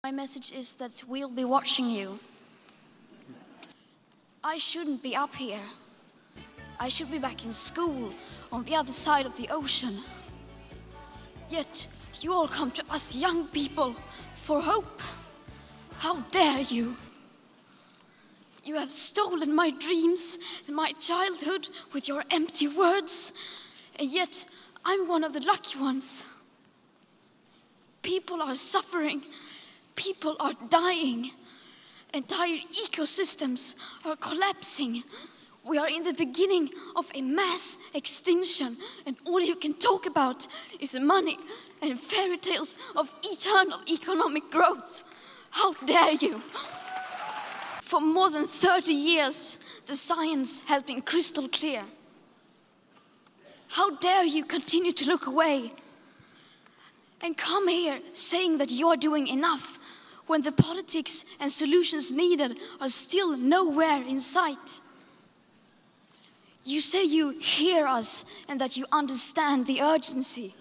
My message is that we'll be watching you. I shouldn't be up here. I should be back in school on the other side of the ocean. Yet you all come to us young people for hope. How dare you? You have stolen my dreams and my childhood with your empty words, and yet I'm one of the lucky ones. People are suffering. People are dying. Entire ecosystems are collapsing. We are in the beginning of a mass extinction, and all you can talk about is money and fairy tales of eternal economic growth. How dare you? For more than 30 years, the science has been crystal clear. How dare you continue to look away and come here saying that you're doing enough when the politics and solutions needed are still nowhere in sight? You say you hear us and that you understand the urgency.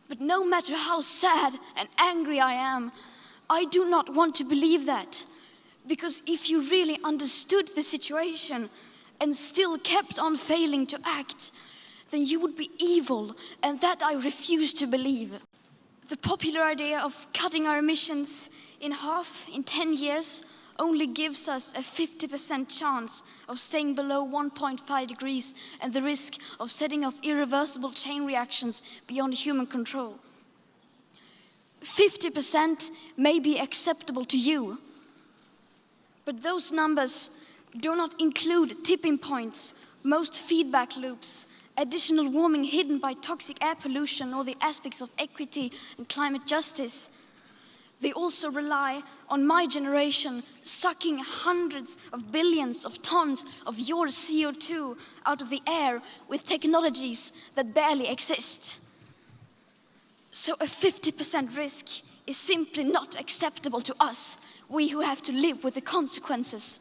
But no matter how sad and angry I am, I do not want to believe that. Because if you really understood the situation and still kept on failing to act, then you would be evil, and that I refuse to believe. The popular idea of cutting our emissions in half in 10 years only gives us a 50% chance of staying below 1.5 degrees and the risk of setting off irreversible chain reactions beyond human control. 50% may be acceptable to you, but those numbers do not include tipping points, most feedback loops, additional warming hidden by toxic air pollution, or the aspects of equity and climate justice. They also rely on my generation sucking hundreds of billions of tons of your CO2 out of the air with technologies that barely exist. So a 50% risk is simply not acceptable to us, we who have to live with the consequences.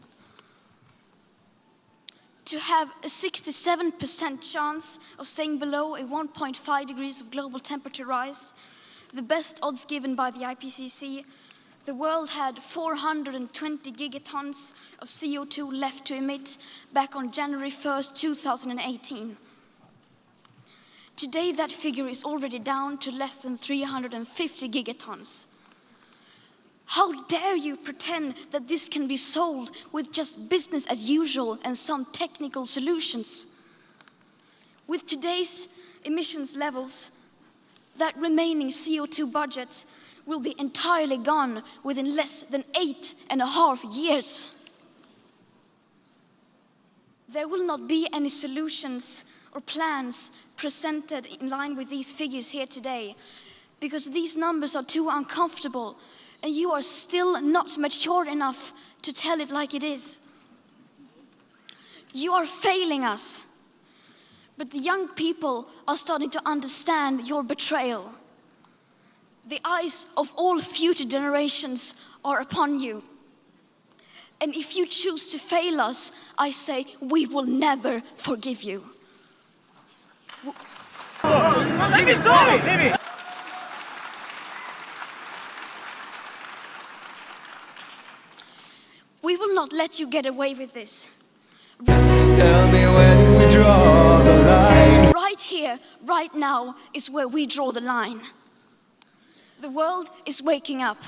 To have a 67% chance of staying below a 1.5 degrees of global temperature rise, the best odds given by the IPCC, the world had 420 gigatons of CO2 left to emit back on January 1st, 2018. Today, that figure is already down to less than 350 gigatons. How dare you pretend that this can be solved with just business as usual and some technical solutions? With today's emissions levels, that remaining CO2 budget will be entirely gone within less than 8.5 years. There will not be any solutions or plans presented in line with these figures here today, because these numbers are too uncomfortable and you are still not mature enough to tell it like it is. You are failing us, but the young people are starting to understand your betrayal. The eyes of all future generations are upon you. And if you choose to fail us, I say we will never forgive you. Let me talk! Let me. We will not let you get away with this. Tell me when we draw the line. Right here, right now, is where we draw the line. The world is waking up,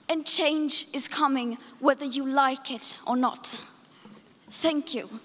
and change is coming whether you like it or not. Thank you.